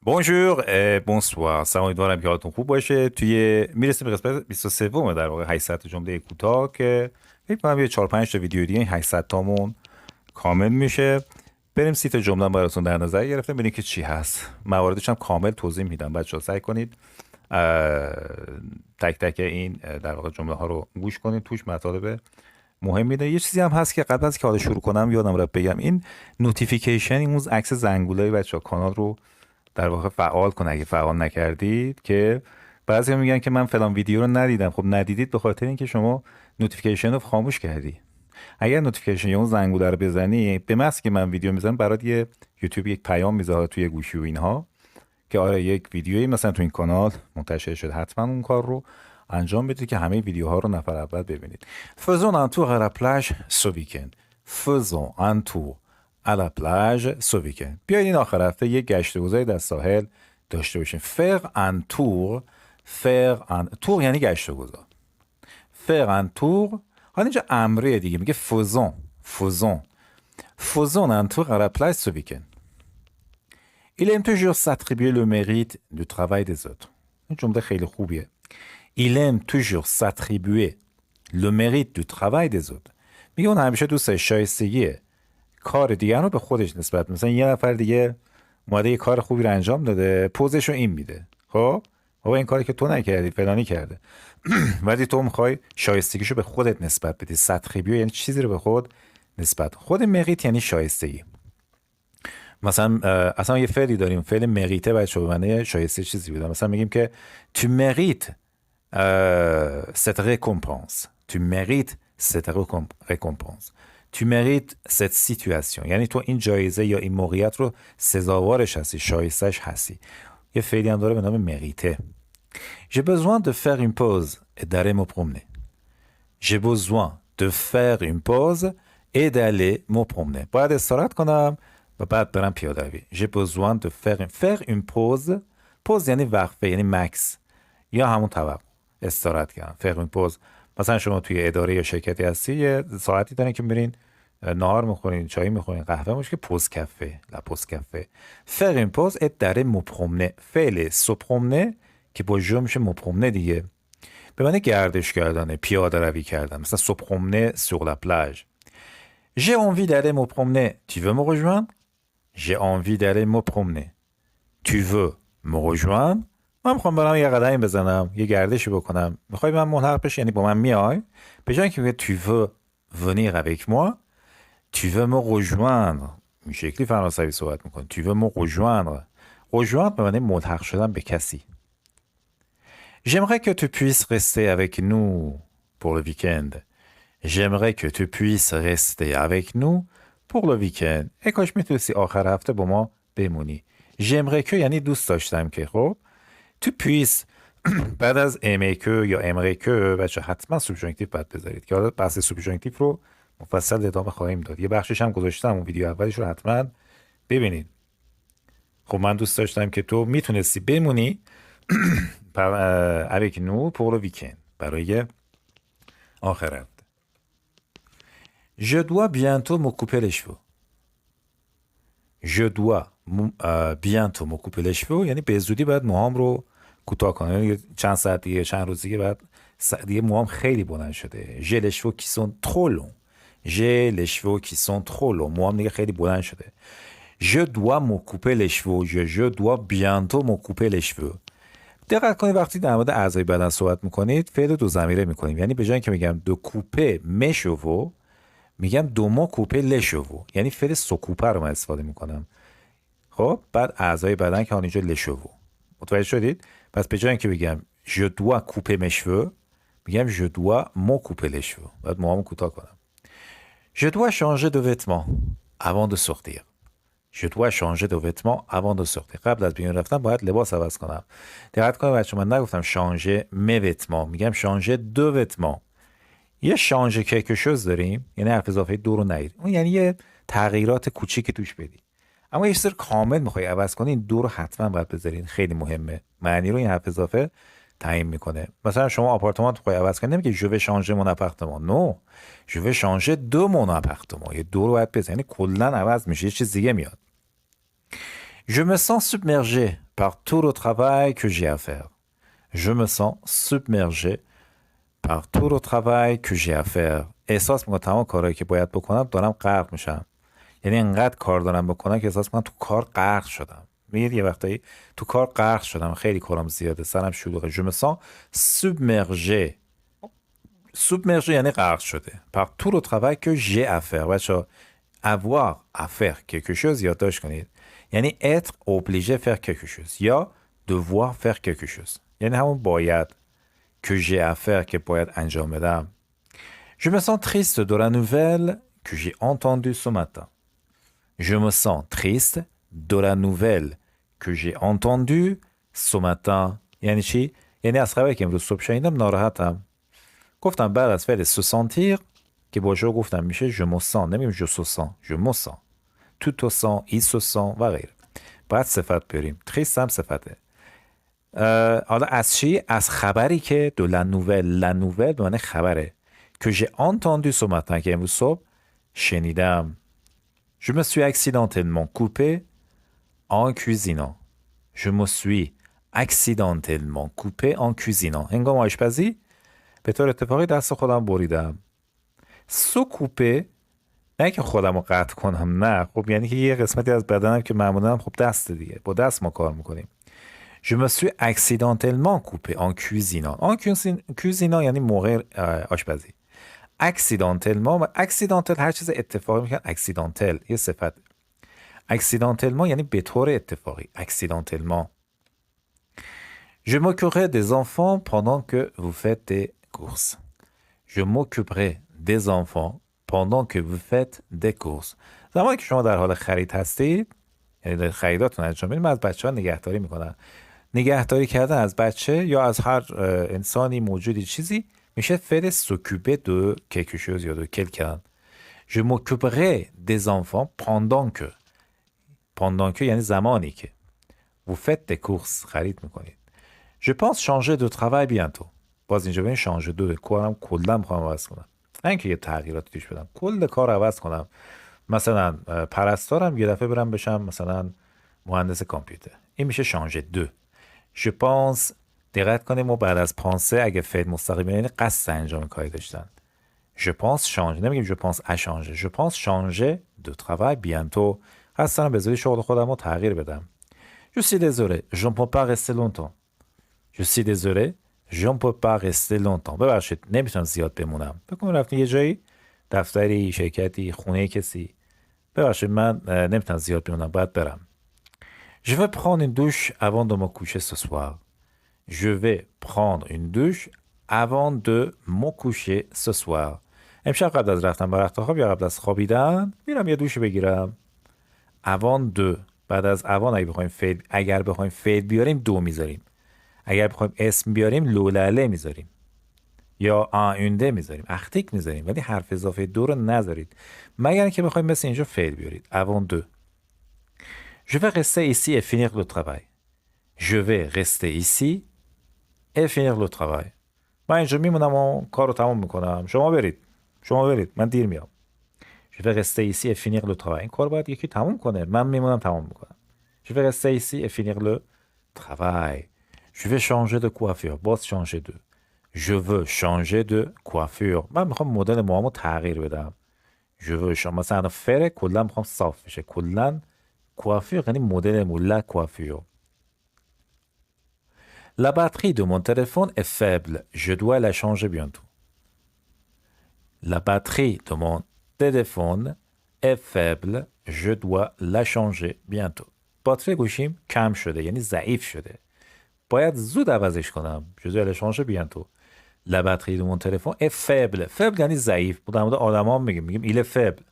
بونجور بونسوار سلام، امیدوارم که حالتون خوب باشه. میرسیم به قسمت 23 در واقع 800 جمله کوتاه که فکر کنم یه 4 5 تا ویدیو دیگه این 800 تامون کامل میشه. بریم 30 تا جمله براتون در نظر گرفتم ببینید که چی هست. مواردش هم کامل توضیح میدم. بچه‌ها سعی کنید تک تک این در واقع جمله ها رو گوش کنید، توش مطالب مهم میده. یه چیزی هم هست که قبل از که حالا شروع کنم یادم رفت بگم، این نوتیفیکیشن، این عکس زنگوله بچه‌ها کانال رو در واقع فعال کن اگه فعال نکردید. که بعضی میگن که من فلان ویدیو رو ندیدم. خب ندیدید به خاطر اینکه شما نوتیفیکیشن رو خاموش کردی. اگر نوتیفیکیشن یا اون زنگوله رو بزنی، به محض که من ویدیو میزنم برات یه یوتیوب یک پیام میذاره توی گوشی و اینها که آره یک ویدیویی مثلا تو این کانال منتشر شده، حتما اون کار رو انجام بدید که همه ویدیوها رو نفر اول ببینید. Faisons un tour à la plage ce week-end. Faisons un tour à la plage ce week-end. بیایید این آخر هفته یک گشت و گذاری در ساحل داشته باشیم. Faire un tour. Faire un tour یعنی گشت و گذار. Faire un tour. حالا اینجا امره دیگه میگه faisons. Faisons. Faisons un tour à la plage ce week-end. Il aime toujours s'attribuer le mérite du travail des autres. این جمله خیلی خوبیه. Il aime toujours s'attribuer le mérite du travail des autres. میگه اون همیشه دوست شایستگی کار دیگران رو به خودش نسبت. مثلا یه نفر دیگه اومده یه کار خوبی رو انجام داده، پوزش رو این میده. خب بابا این کاری که تو نکردی فلانی کرده. ولی تو میخوای شایستگیشو به خودت نسبت بدی. s'attribuer یعنی چیزی رو به خود نسبت. خود مریت یعنی شایستگی. مثلا اصلا یه فعلی داریم، فعل مریته بچه به معنی شایسته چیزی بوده. مثلا میگیم که tu mérites cette récompense. Tu mérites cette récompense. Tu mérites cette situation. یعنی تو این جایزه یا این موقعیت رو سزاوارش هستی، شایستش هستی. یه فعلی هم داره به نام مریته. J'ai besoin de faire une pause et d'aller me promener. J'ai besoin de faire une pause et d'aller me promener. باید استراحت کنم و بعد برم پیاده روی. J'ai besoin de faire une pause. پوز یعنی وقفه، یعنی مکس یا همون توقف، استراحت کردن. faire une pause. مثلا شما توی اداره یا شرکتی هستی، یه ساعتی دارین که میرین نهار میخورین، چای میخورین، قهوه میشه که پوز کافه، لا پوز کافه. faire une pause et d'aller me promener. فعل se promener که با جو میشه me promener دیگه، به معنی گردش کردن، پیاده روی کردن. مثلا se promener sur la plage. J'ai envie d'aller me promener. Tu veux me rejoindre? J'ai envie d'aller me promener. Tu veux me rejoindre? من میخوام برام یه قدمی بزنم، یه گردشی بکنم. میخوای من ملحق بشی، یعنی با من میای. به جای اینکه بگه tu veux venir avec moi, tu veux me rejoindre. این شکلی فرانسوی صحبت میکنه. Tu veux me rejoindre. rejoindre به معنی ملحق شدن به کسی. J'aimerais que tu puisses rester avec nous pour le week-end. J'aimerais que tu puisses rester avec nous pour le week-end. ای کاش میتونستی آخر هفته با ما بمونی. J'aimerais que یعنی دوست داشتم که. خب tu puisses بعد از aimer que یا aimerais que بچه حتما سوبژانکتیو باید بذارید که حالا بحث سوبژانکتیو رو مفصل ادامه خواهیم داد. یه بخشش هم گذاشتم، اون ویدیو اولیش رو حتما ببینید. خب من دوست داشتم که تو میتونستی بمونی avec nous pour le week-end، برای آخر هفته. Je dois bientôt me couper les cheveux. Je dois bientôt me couper les cheveux یعنی به زودی باید موهام رو کوتاه کنم. یعنی چند ساعت دیگه، چند روز دیگه بعد دیگه موهام خیلی بلند شده. J'ai les cheveux qui sont trop longs. J'ai les cheveux qui sont trop longs. موهام دیگه خیلی بلند شده. Je dois me couper les cheveux. Je dois bientôt me couper les cheveux. دقت کنید وقتی در مورد اعضای بدن صحبت میکنید فعل دو ضمیره میکنیم. یعنی به جای اینکه میگم دو کوپه mes cheveux میگم دو ما کوپه les cheveux. یعنی فعل سکوپه رو من استفاده میکنم. خب بعد اعضای بدن که اینجا les cheveux. متوجه شدید؟ پس به جای اینکه بگم je dois couper mes cheveux میگم je dois me couper les cheveux. باید موهامو کوتاه کنم. Je dois changer de vêtements avant de sortir. Je dois changer de vêtements avant de sortir. قبل از بیرون رفتن باید لباس عوض کنم. دقت کنید بچه‌ها من نگفتم changer mes vêtements، میگم changer de vêtements. یه changer quelque chose داریم، یعنی حرف اضافه دو رو نگیر. اون یعنی یه تغییرات کوچیک توش بدی. اما یه چیز کامل میخوای عوض کنی، این دو رو حتما باید بذارین. خیلی مهمه. معنی رو این حرف اضافه تعیین میکنه. مثلا شما آپارتمان میخوای عوض کنی نمیگی je vais changer mon appartement. non je vais changer de mon appartement. یه دو رو باید بزنی، کلا عوض میشه، یه چیز دیگه میاد. Je me sens submergé par tout le travail que j'ai à faire. Je me sens submergé par tout le travail que j'ai à faire. احساس میکنم تمام کارهایی که باید بکنم دارم غرق میشم. یعنی انقدر کار دارم بکنم که احساس میکنم تو کار غرق شدم. میگید یه وقتایی تو کار غرق شدم، خیلی کارم زیاده، سرم شلوغه. Je me sens submergé. Submergé یعنی غرق شده. Par tout le travail que j'ai à faire. بچه‌ها avoir à faire quelque chose یادداشت کنید. یعنی être obligé faire quelque chose یا devoir faire quelque chose. یعنی همون باید que j'ai à faire که باید انجام بدم. Je me sens triste de la nouvelle que j'ai entendue ce matin. Je me sens triste de la nouvelle que j'ai entendue ce matin. یعنی چی؟ یعنی از خبری که امروز صبح شنیدم ناراحتم. گفتم بعد از فعل se sentir که باشه گفتم میشه je me sens. نمیگم je se sens. je me sens. tu te sens, il se sent و غیره. باید صفت بریم. triste هم صفته. حالا از چی؟ از خبری که de la nouvelle. la nouvelle به معنی خبره. que j'ai entendu ce matin که امروز صبح شنیدم. Je me suis accidentellement coupé en cuisinant. Je me suis accidentellement coupé en cuisinant. هنگام آشپزی به طور اتفاقی دست خودم بریدم. سو کوپه نه که خودم رو قطع کنم، نه، خب یعنی که یه قسمتی از بدنم که معمولا خب دست دیگه، با دست ما کار میکنیم. Je me suis accidentellement coupé en cuisinant. En cuisinant یعنی موقع آشپزی. accidentellement accidental هر چیز اتفاقی میگن accidental یه صفت. accidentellement یعنی به طور اتفاقی. accidentellement. Je m'occuperai des enfants pendant que vous faites des courses. Je m'occuperai des enfants pendant que vous faites des courses. زمانی که شما در حال خرید هستید، یعنی دارید خریداتون انجام میدید، من از بچه‌ها نگهداری میکنم. نگهداری کردن از بچه یا از هر انسانی، موجودی، چیزی میشه فعل s'occuper de quelque chose یا de quelqu'un. Je m'occuperai des enfants pendant que یعنی زمانی که vous faites des courses خرید میکنید. Je pense changer de travail bientôt. باز اینجا ببین changer de کارم کلا میخوام عوض کنم. نه اینکه یه تغییراتی توش بدم، کل کار عوض کنم. مثلا پرستارم یه دفعه برم بشم مثلا مهندس کامپیوتر. این میشه changer de. Je pense دقت کنیم ما بعد از پانسه اگه فعل مستقیم یعنی قصد انجام کاری داشتن. Je pense changer نمیگیم je pense à changer. Je pense changer de travail bientôt. قصد دارم به زودی شغل خودم رو تغییر بدم. Je suis désolé, je ne peux pas rester longtemps. Je suis désolé, je ne peux pas rester longtemps. ببخشید نمیتونم زیاد بمونم. بکنم رفتیم یه جایی، دفتری، شرکتی، خونه کسی. ببخشید من نمیتونم زیاد بمونم، باید برم. Je vais prendre une douche avant de me coucher ce soir. Je vais prendre une douche avant de me coucher ce soir. امشب قبل از رفتن به رخت خواب یا قبل از خوابیدن میرم یه دوش بگیرم. avant de بعد از avant اگر بخوایم فعل بیاریم دو میذاریم. اگر بخوایم اسم بیاریم لولله میذاریم یا آینده میذاریم، اختیک میذاریم، ولی حرف اضافه دو رو نذارید مگر که بخوایم مثل اینجا فعل بیارید. avant de. Je vais rester ici et finir le travail. Je vais rester ici et finir le travail. من اینجا میمونم و کار رو تمام میکنم. شما برید من دیر میام. Je vais rester ici et finir le travail. این کار باید یکی تمام کنه، من میمونم تمام میکنم. Je vais rester ici et finir le travail. Je vais changer de coiffure. باز changer de. Je veux changer de coiffure. من میخوام مدل موهامو تغییر بدم. Je veux changer. مثلا فر کلا میخوام صاف بشه. کلا coiffure یعنی مدل مو. La coiffure. La batterie de mon téléphone est faible. Je dois la changer bientôt. La batterie de mon téléphone est faible. Je dois la changer bientôt. باتری گوشیم کم شده یعنی ضعیف شده. باید زود عوضش کنم. Je dois la changer bientôt. La batterie de mon téléphone est faible. faible یعنی ضعیف. در مورد آدما میگیم il est faible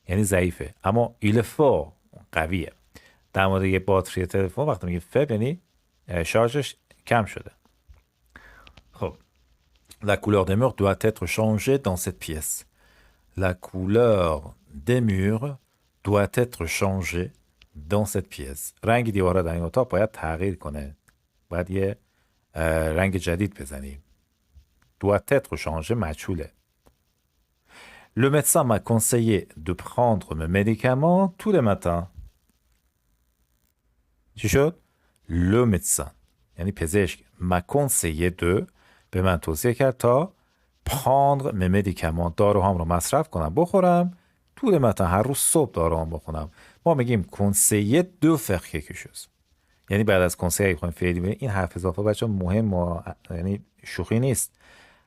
یعنی ضعیفه. اما il est fort قویه. در مورد یه باتری تلفن وقتی میگیم faible یعنی شارژش کم شده. خب La couleur des murs doit être changée dans cette pièce. La couleur des murs doit être changée dans cette pièce. رنگ دیوارا در این اتاق باید تغییر کنه. باید یه رنگ جدید بزنیم. Doit être changé مجهوله. Le médecin m'a conseillé de prendre mes médicaments tous les matins. چی شد؟ le médecin یعنی پزشک m'a conseillé de به من توصیه کرد تا prendre mes médicaments داروهام رو مصرف کنم بخورم طول متن هر روز صبح داروهام بخورم. ما میگیم conseiller de faire quelque chose یعنی بعد از کنسیل خواهیم فعلی بگیم. این حرف اضافه بچه مهم یعنی شوخی نیست.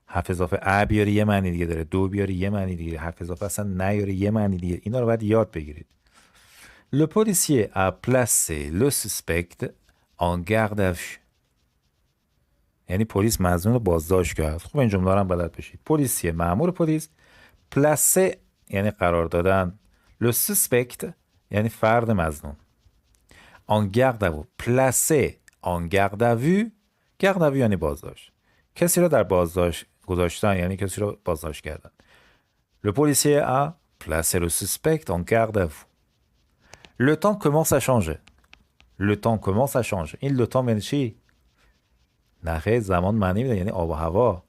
حرف اضافه ا بیاری یه معنی دیگه داره، دو بیاری یه معنی دیگه، حرف اضافه اصلا نیاری یه معنی دیگه. اینا رو باید یاد بگیرید. Le policier a placé le suspect en garde à vue یعنی پلیس مظنون رو بازداشت کرد. خب این جمله رو هم بلد بشید. پلیسیه مأمور پلیس، پلاسه یعنی قرار دادن، le suspect یعنی فرد مظنون. en garde à vue placé en garde à vue garde à vue یعنی بازداشت. کسی رو در بازداشت گذاشتن یعنی کسی رو بازداشت کردن. Le policier a placé le suspect en garde à vue. Le temps commence à changer. Le temps commence à changer. این le temps یعنی چی؟ نخیر زمان معنی میده یعنی آب و هوا.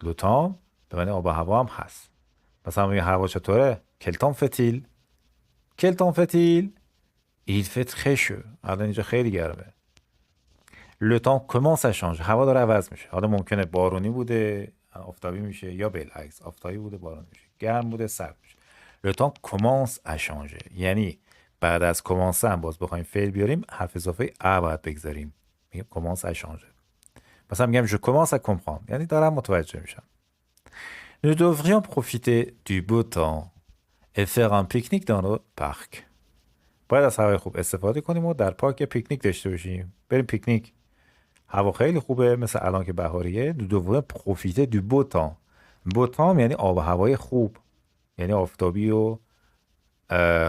Le temps به معنی آب و هوا هم هست. مثلا میگه هوا چطوره؟ Quel temps fait-il? Quel temps fait-il? Il fait très chaud. الان اینجا خیلی گرمه. Le temps commence à changer. هوا داره عوض میشه. حالا ممکنه بارونی بوده آفتابی میشه یا بالعکس آفتابی بوده بارونی میشه، گرم بوده سرد میشه. Le temps commence à changer یعنی بعد از commence هم باز بخوایم فعل بیاریم حرف اضافه ا باید بگذاریم. میگیم commence à changer. مثلا میگم je commence à comprendre یعنی دارم متوجه میشم. Nous devrions profiter du beau temps et faire un pique-nique dans le parc. باید از هوای خوب استفاده کنیم و در پارک پیکنیک داشته باشیم. بریم پیکنیک. هوا خیلی خوبه مثل الان که بهاریه. Nous devrions profiter du beau temps. beau temps یعنی آب و هوای خوب یعنی آفتابی و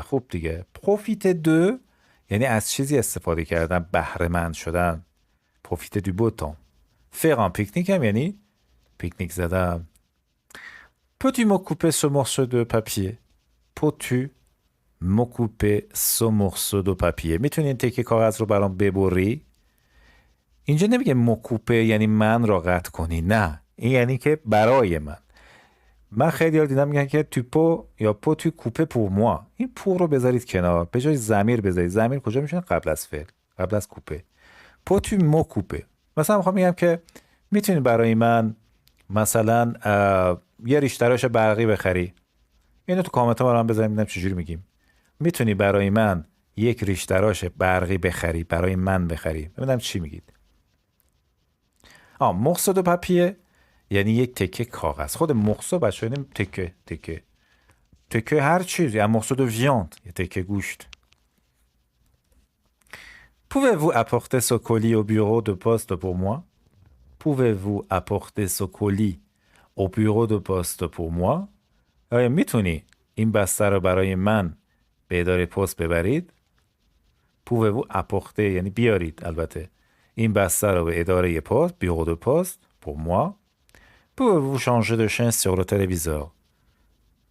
خوب دیگه. profiter de یعنی از چیزی استفاده کردن، بهره مند شدن. profiter du beau temps. faire un pique-nique هم یعنی پیکنیک زدن. Peux-tu m'occuper ce morceau de papier? Peux-tu m'occuper ce morceau de papier? میتونی این تکه کاغذ رو برام ببری؟ اینجا نمیگه مکوپه یعنی من را قطع کنی، نه این یعنی که برای من خیلی یار دیدم میگن که تو پو یا پو تو کوپه پو موا. این پو رو بذارید کنار، به جای ضمیر بذارید. ضمیر کجا میشونه؟ قبل از فعل، قبل از کوپه. پو تو مکوپه. مثلا میخوام میگم که میتونی برای من مثلا یه ریش تراش برقی بخری. اینو تو کامنت ها برام بذارید ببینم چجوری میگیم. میتونی برای من یک ریش تراش برقی بخری، برای من بخری. ببینم چی میگید. morceau de papier یعنی یک تکه کاغذ. خود morceau بچه‌ها یعنی تکه هر چیزی. un morceau de viande یه تکه گوشت. Pouvez-vous apporter ce colis au bureau de poste pour moi? Pouvez-vous apporter ce colis au bureau de poste pour moi? آیا میتونی این بسته رو برای من به اداره پست ببرید؟ Pouvez-vous apporter یعنی بیارید البته این بسته رو به اداره پست bureau de poste pour moi. Pouvez-vous changer de chaîne sur le téléviseur?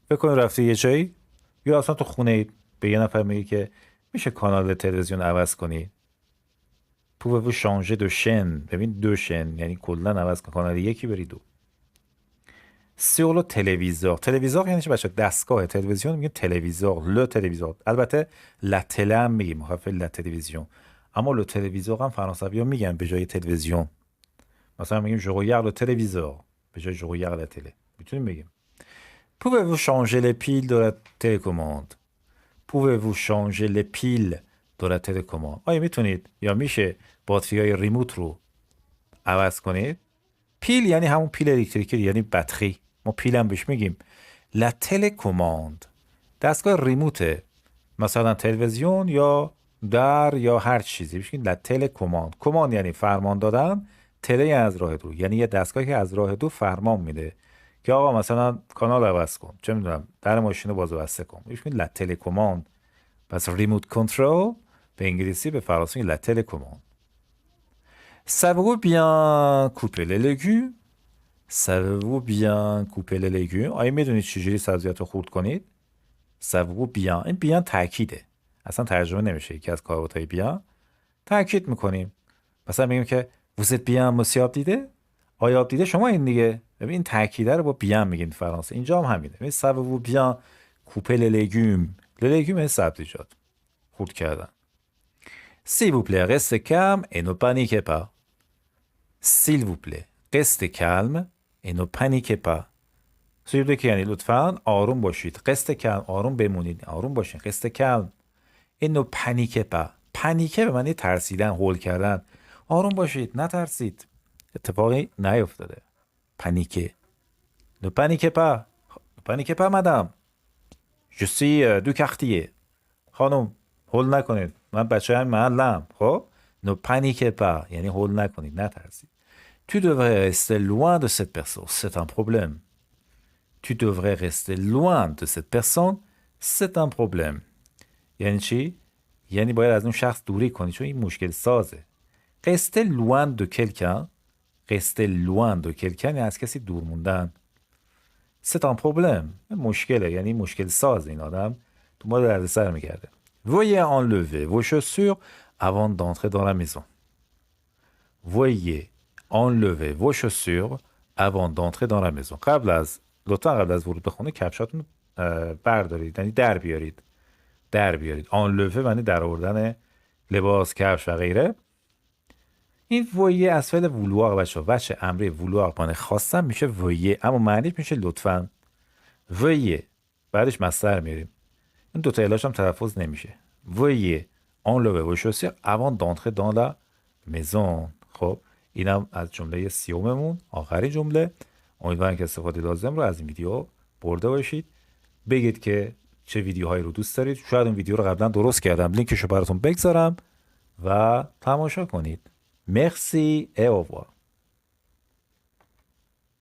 فکر کنید رفتی یه جایی یا اصلا تو خونه اید به یه نفر میگی که میشه کانال تلویزیون عوض کنی. Pouvez-vous changer de chaîne ببین دو chaîne یعنی کلا عوض کن، کانال یکی بری دو. sur le téléviseur تلویزور یعنی چه بچه؟ دستگاه تلویزیون میگه تلویزور. le تلویزور البته la télé هم میگیم مخفف la télévision اما le téléviseur هم فرانسوی ها میگن به جای تلویزیون. مثلا میگیم je regarde le téléviseur به جای je regarde la télé. میتونیم بگیم Pouvez-vous changer les piles de la télécommande? Pouvez-vous changer les piles de la télécommande? آیا میتونید یا میشه باتری های ریموت رو عوض کنید؟ پیل یعنی همون پیل الکتریکی یعنی بطری. ما پیل هم بهش میگیم. لا تلکوماند دستگاه ریموته، مثلا تلویزیون یا در یا هر چیزی بهش میگیم لا تلکوماند. کماند یعنی فرمان دادن، تله از راه دور یعنی یه دستگاهی که از راه دور فرمان میده که آقا مثلا کانال عوض کن، چه میدونم در ماشین رو باز و بسته کن. بهش میگیم لا تلکوماند. پس ریموت کنترل به انگلیسی، به فرانسوی لا تلکوماند. Savez-vous bien couper les légumes? Savez-vous bien couper les légumes? آیا میدونید چجوری سبزیات رو خورد کنید؟ Savez-vous bien این بیان تأکیده، اصلا ترجمه نمیشه. یکی از کاربردهای بیان تأکید میکنیم. مثلا میگیم که vous êtes bien monsieur آبدیده؟ آیا آبدیده شما این دیگه. ببین این تأکیده رو با بیان میگین فرانسه. اینجا هم همینه. ببین Savez-vous bien couper les légumes. les légumes این سبزیجات خورد کردن. S'il vous plaît, restez calme et ne paniquez pas. S'il vous plaît, restez calme et ne paniquez pas. s'il vous plaît که یعنی لطفاً آروم باشید. restez calme آروم بمونید. آروم باشین. restez calme et ne paniquez pas. پنیکه به معنی ترسیدن، هول کردن. آروم باشید، نترسید. اتفاقی نیفتاده. پنیکه. Ne paniquez pas. Ne paniquez pas madame. Je suis du quartier. خانم هول نکنید. من بچه هم محلم. خب ne paniquez pas یعنی هول نکنید، نترسید. Tu devrais rester loin de cette personne. C'est un problème. Tu devrais rester loin de cette personne. C'est un problème. یعنی چی؟ یعنی باید از اون شخص دوری کنی چون این مشکل سازه. Rester loin de quelqu'un. Rester loin de quelqu'un یعنی از کسی دور موندن. C'est un problème. مشکله یعنی مشکل ساز این آدم تو ما دردسر میگرده. Veuillez enlever vos chaussures avant d'entrer dans la maison. Veuillez enlever vos chaussures avant d'entrer dans la maison. لطفا قبل از ورود به خونه کفشاتون بردارید یعنی در بیارید. در بیارید. enlever معنی در آوردن لباس، کفش و غیره. این ویه از فعل وولوار بچه امری وولوار معنی خواستم میشه ویه اما معنیش میشه لطفاً. ویه بعدش مصدر میاریم. این دو تا الاش هم تلفظ نمیشه. ویه enlever vos chaussures avant d'entrer dans la maison. خب اینم از جمله سیوممون آخرین جمله. امیدوارم که استفاده لازم رو از این ویدیو برده باشید. بگید که چه ویدیوهایی رو دوست دارید. شاید اون ویدیو رو قبلا درست کردم، لینکش رو براتون بگذارم و تماشا کنید. Merci et au revoir.